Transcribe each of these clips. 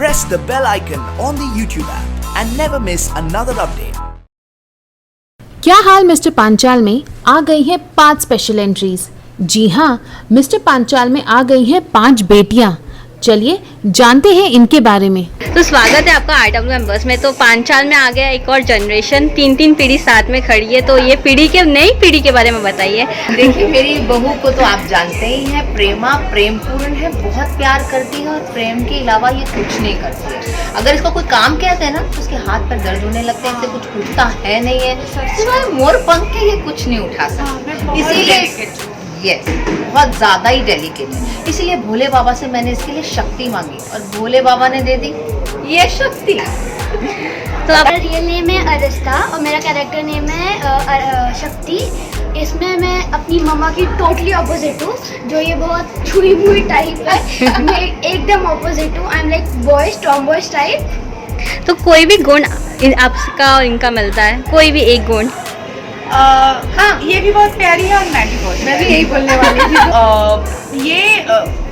press the bell icon on the YouTube app and never miss another update. क्या हाल mister Panchal में आ गई हैं 5 special entries. जी हाँ, mister Panchal में आ गई हैं 5 बेटियां। चलिए जानते हैं इनके बारे में। तो स्वागत है आपका आइटम मेंबर्स में। तो पांचाल में आ गया एक और जनरेशन, 3 पीढ़ी साथ में खड़ी है। तो ये पीढ़ी के नई पीढ़ी के बारे में बताइए। देखिए, मेरी बहू को तो आप जानते ही हैं, प्रेमा प्रेमपूर्ण है, बहुत प्यार करती है और प्रेम के अलावा ये कुछ नहीं करती है। अगर इसको कोई काम कहते हैं ना तो उसके हाथ पर दर्द होने लगते हैं, इससे कुछ उठता है नहीं है, सिवाय मोर पंख के ये कुछ नहीं उठा सकता। इसीलिए यस, बहुत ज़्यादा ही डेलिकेट है। इसीलिए भोले बाबा से मैंने इसके लिए शक्ति मांगी और भोले बाबा ने दे दी ये शक्ति। तो मेरा रियल नेम है अरिस्ता और मेरा कैरेक्टर नेम है शक्ति। इसमें मैं अपनी मम्मा की टोटली ऑपोजिट हूँ, जो ये बहुत छुरी मुई टाइप है। मैं एकदम ऑपोजिट हूँ। I am like boys, Tom boys type. तो कोई भी गुण आपका और इनका मिलता है, कोई भी एक गुण? हाँ, ये भी बहुत प्यारी है और मैं भी बहुत, मैं भी यही बोलने वाली थी। ये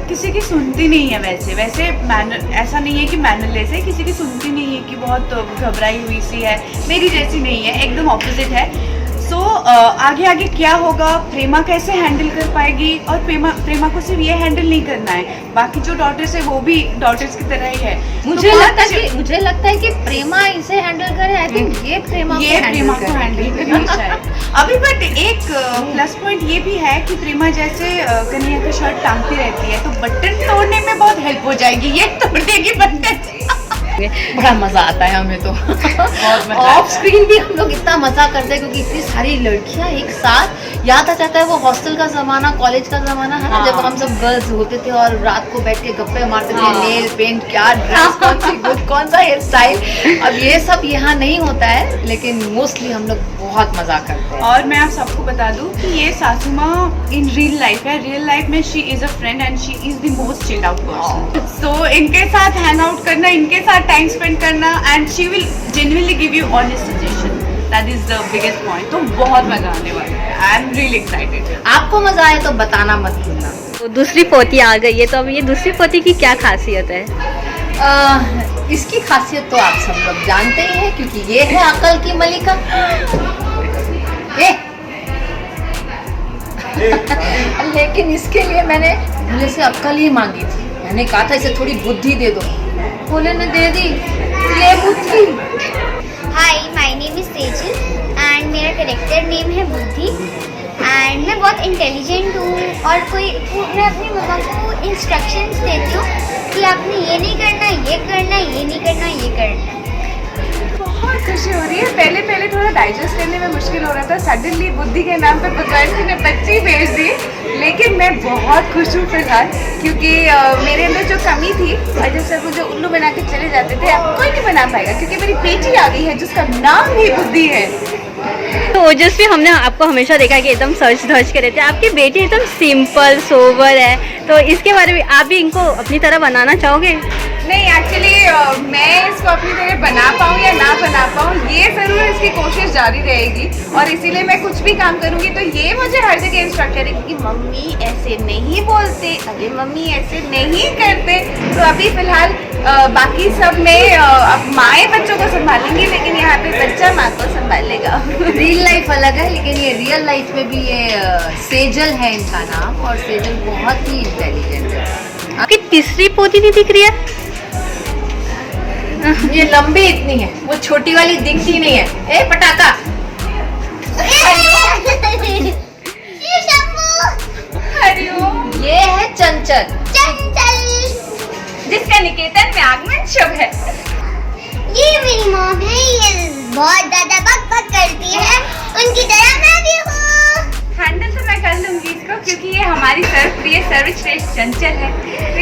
किसी की सुनती नहीं है। वैसे मैनर ऐसा नहीं है कि मैनरलेस है, किसी की सुनती नहीं है कि बहुत घबराई हुई सी है, मेरी जैसी नहीं है, एकदम ऑपोजिट है। सो आगे क्या होगा, प्रेमा कैसे हैंडल कर पाएगी, और प्रेमा को सिर्फ ये हैंडल नहीं करना है, बाकी जो डॉटर्स है वो भी डॉटर्स की तरह ही है। मुझे लगता है कि प्रेमा इसे हैंडल करे। आई थिंक ये प्रेमा को हैंडल करनी शायद। अभी बट एक प्लस पॉइंट ये भी है कि प्रेमा जैसे कन्हैया का शर्ट टांगती रहती है, तो बटन तोड़ने में बहुत हेल्प हो जाएगी, ये तोड़ देगी बटन। बड़ा मजा आता है हमें तो। ऑफ स्क्रीन भी हम लोग इतना मजा करते हैं क्योंकि इतनी सारी लड़कियां एक साथ। याद आ जाता है वो हॉस्टल का जमाना, कॉलेज का जमाना है ना, जब हम सब गर्ल्स होते थे और रात को बैठ के गप्पे मारते थे, नेल पेंट, क्या ड्रेस, कौन सी गुड, कौन सा हेयर स्टाइल। अब ये सब यहाँ नहीं होता है, लेकिन मोस्टली हम लोग बहुत मजा करते हैं। और मैं आप सबको बता दूं कि ये सासू माँ इन रियल लाइफ है। रियल लाइफ में she is a friend and she is the most chilled out person. So इनके साथ हैंग आउट करना, इनके साथ टाइम स्पेंड करना, and she will genuinely give you honest suggestion. That is the biggest point. तो बहुत मजा आने वाला है। I am really excited. आपको मजा आए तो बताना मत भूलना। तो दूसरी पोती आ गई है, तो अब ये दूसरी पोती की क्या खासियत है? इसकी खासियत तो आप सब लोग जानते ही हैं, क्योंकि ये है अकल की मलिका। लेकिन इसके लिए मैंने भोले से अक्ल ही मांगी थी। मैंने कहा था इसे थोड़ी बुद्धि दे दो, भोले ने दे दी ये बुद्धि। Hi, my name is Tejal and मेरा कैरेक्टर नेम है बुद्धि। एंड मैं बहुत इंटेलिजेंट हूँ और मैं अपनी मम्मा को इंस्ट्रक्शंस देती हूँ कि आपने ये नहीं करना, ये करना, ये नहीं करना, ये करना। बहुत खुशी हो रही है। पहले थोड़ा डाइजेस्ट करने में मुश्किल हो रहा था। सडनली बुद्धि के नाम पर भगवान ने बच्ची भेज दी, लेकिन मैं बहुत खुश हूँ फिलहाल, क्योंकि मेरे अंदर जो कमी थी, अजय सर वो जो उल्लू बना के चले जाते थे, अब कोई नहीं बना पाएगा, क्योंकि मेरी बेटी आ गई है जिसका नाम ही बुद्धि है। तो ओजस्वी, हमने आपको हमेशा देखा कि एकदम सर्च धर्च के रहते हैं। आपकी बेटी एकदम सिंपल सोबर है, तो इसके बारे में आप भी इनको अपनी तरह बनाना चाहोगे? नहीं, एक्चुअली मैं इसको अपनी तरह बना पाऊँ या ना बना पाऊँ, ये ज़रूर इसकी कोशिश जारी रहेगी। और इसीलिए मैं कुछ भी काम करूँगी तो ये मुझे हर जगह इंस्ट्रक्ट करेगी कि मम्मी ऐसे नहीं बोलते, अरे मम्मी ऐसे नहीं करते। तो अभी फ़िलहाल बाकी सब में अब माएँ बच्चों को संभालेंगी, लेकिन यहाँ पे बच्चा माँ को संभालेगा। रियल लाइफ अलग है, लेकिन ये रियल लाइफ में भी ये सेजल है इनका नाम, और सेजल बहुत ही इंटेलिजेंट है। आपकी तीसरी पोती नहीं दिख रही है? ये लंबी इतनी है, वो छोटी वाली दिखती नहीं है। ए पटाखा! हरिओम। ये है चंचल, जिसका निकेतन में आगमन शुभ है। ये मेरी मॉम है, ये बहुत ज्यादा बक करती है, उनकी तरह मैं भी हूँ। हैंडल तो मैं कर लूंगी इसको, क्योंकि ये हमारी सर्वप्रिय सर्वश्रेष्ठ चंचल है, तो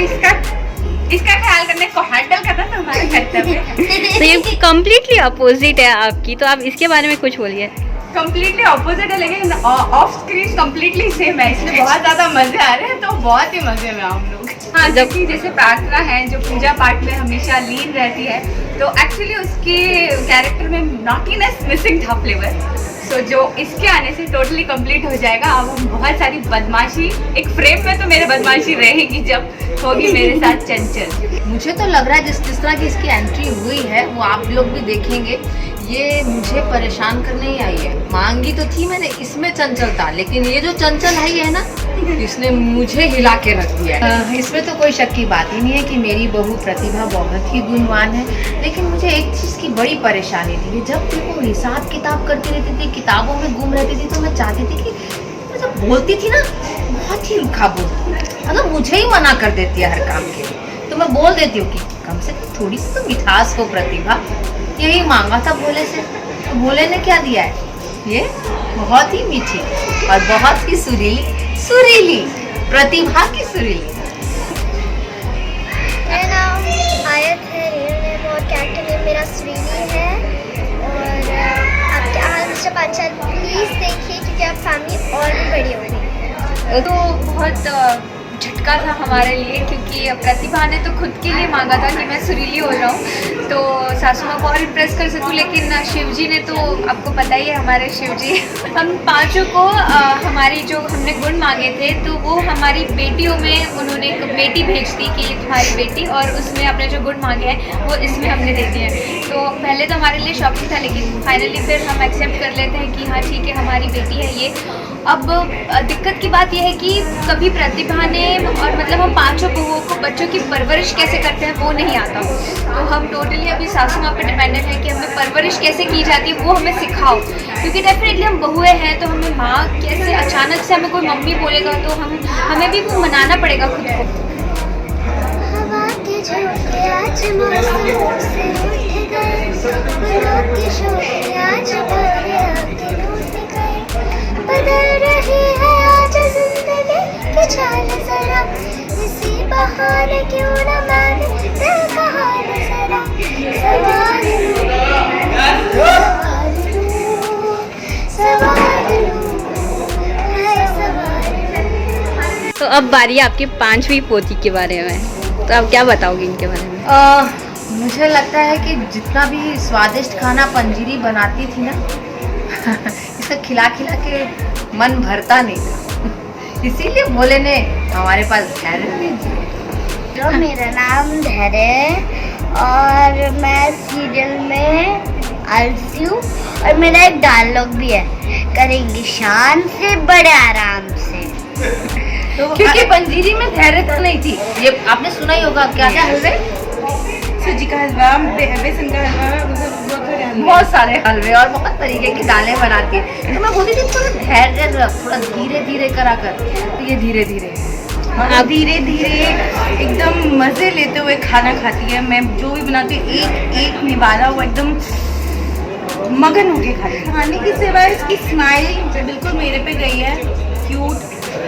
इसका ख्याल करने को हैंडल करना तो हमारा कर्तव्य है। तो ये कम्प्लीटली अपोजिट है आपकी, तो आप इसके बारे में कुछ बोलिए। कम्प्लीटली ऑपोजिट है, लेकिन ऑफ स्क्रीन कम्प्लीटली सेम है, इसमें बहुत ज़्यादा मजे आ रहे हैं। तो बहुत ही मजे में हम लोग। हाँ, जबकि जैसे प्रार्थना है जो पूजा पाठ में हमेशा लीन रहती है, तो एक्चुअली उसके कैरेक्टर में नॉटीनेस मिसिंग था, फ्लेवर। सो जो इसके आने से टोटली कंप्लीट हो जाएगा। अब हम बहुत सारी बदमाशी, एक फ्रेम में तो मेरे बदमाशी रहेगी जब होगी मेरे साथ चंचल। मुझे तो लग रहा है जिस तरह की इसकी एंट्री हुई है वो आप लोग भी देखेंगे, ये मुझे परेशान करने ही आई है। मांगी तो थी मैंने इसमें चंचल था, लेकिन ये जो चंचल आई है ना, इसने मुझे हिला के रख दिया है। इसमें तो कोई शक की बात ही नहीं है कि मेरी बहू प्रतिभा बहुत ही गुणवान है, लेकिन मुझे एक चीज़ की बड़ी परेशानी थी। जब भी वो हिसाब किताब करती रहती थी, किताबों में गुम रहती थी, तो मैं चाहती थी कि जब बोलती थी ना बहुत ही रुखा बोलती, मतलब मुझे ही मना कर देती है हर काम के लिए। तो मैं बोल देती हूँ कि कम से कम थोड़ी सी तो मिठास हो प्रतिभा, यही मांगा था भोले से। तो भोले ने क्या दिया है? ये बहुत ही मीठी और बहुत ही सुरीली प्रतिभा की सुरीली। मेरा नाम आयत है, रियल नेम और कैरेक्टर नेम मेरा सुरीली है। और आप क्या हाल मिस्टर पांचाल, प्लीज़ देखिए क्योंकि आप फैमिली और भी बड़ी होगी। तो बहुत झटका था हमारे लिए, क्योंकि प्रतिभा ने तो खुद के लिए मांगा था कि मैं सुरीली हो जाऊँ तो सासू माँ को और इम्प्रेस कर सकूँ, लेकिन शिवजी ने तो आपको पता ही है हमारे शिवजी हम पांचों को हमारी जो हमने गुण मांगे थे तो वो हमारी बेटियों में उन्होंने एक बेटी भेज दी कि ये तुम्हारी बेटी, और उसमें अपने जो गुण मांगे हैं वो इसमें हमने दे दिए हैं। तो पहले तो हमारे लिए शॉकिंग था, लेकिन फाइनली फिर हम एक्सेप्ट कर लेते हैं कि हाँ ठीक है हमारी बेटी है ये। अब दिक्कत की बात यह है कि कभी प्रतिभा ने और मतलब हम पांचों बहुओं को बच्चों की परवरिश कैसे करते हैं वो नहीं आता, तो हम टोटली अभी सासू माँ पे डिपेंडेंट है कि हमें परवरिश कैसे की जाती है वो हमें सिखाओ, क्योंकि डेफिनेटली हम बहुएं हैं तो हमें माँ कैसे अचानक से हमें कोई मम्मी बोलेगा तो हमें भी वो मनाना पड़ेगा खुद को। हवा के झोंके आज मौसम से उठ गए, फूलों के शोके आज भरे आके लौट गए, बदल रही है आज जिंदगी की चाल जरा, इसी बहाने क्यों न मैंने दिल का हाल जरा सवाल लूं। तो अब बारी है आपकी पांचवी पोती के बारे में, तो आप क्या बताओगे इनके बारे में? मुझे लगता है कि जितना भी स्वादिष्ट खाना पंजीरी बनाती थी ना इसका खिला खिला के मन भरता नहीं था, इसीलिए भोले ने हमारे पास धैर्य भेज दिया। तो मेरा नाम धैर्य है और मैं सीरियल में आलसी हूँ, और मेरा एक डायलॉग भी है, करेंगे शान से बड़े आराम से। तो क्योंकि पंजीरी में धैर्यता नहीं थी, ये आपने सुना ही होगा। क्या क्या हलवे? सूजी का हलवा, बेसन का हलवा, बहुत सारे हलवे और बहुत तरीके की दालें बनाती है। तो मैं बोलती थी थोड़ा धैर्य रख, थोड़ा धीरे धीरे करा कर, तो ये धीरे धीरे आप धीरे धीरे एकदम मज़े लेते हुए खाना खाती है। मैं जो भी बनाती हूँ एक एक निवाला वो एकदम मगन होके खाती है। खाने की सिवाय इसकी स्माइल बिल्कुल मेरे पे गई है, क्यूट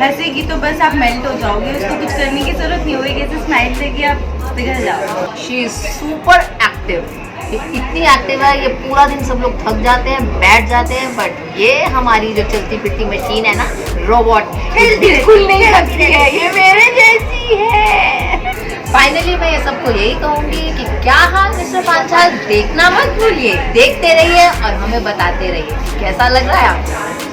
हंसेगी तो बस आप मेल्ट हो जाओगे, उसको कुछ करने की जरूरत नहीं होगी, ऐसे स्माइल देके आप पिघल जाओ। शी इज सुपर एक्टिव, इतनी एक्टिव है ये पूरा दिन सब लोग थक जाते हैं, बैठ जाते हैं, बट ये हमारी जो चलती फिरती मशीन है ना, रोबोट, बिल्कुल नहीं थकती है, ये मेरे जैसी है। फाइनली मैं ये सबको यही कहूंगी कि क्या हाल मिस्टर पांचाल, देखना मत भूलिए, देखते रहिए और हमें बताते रहिए कैसा लग रहा है आपको।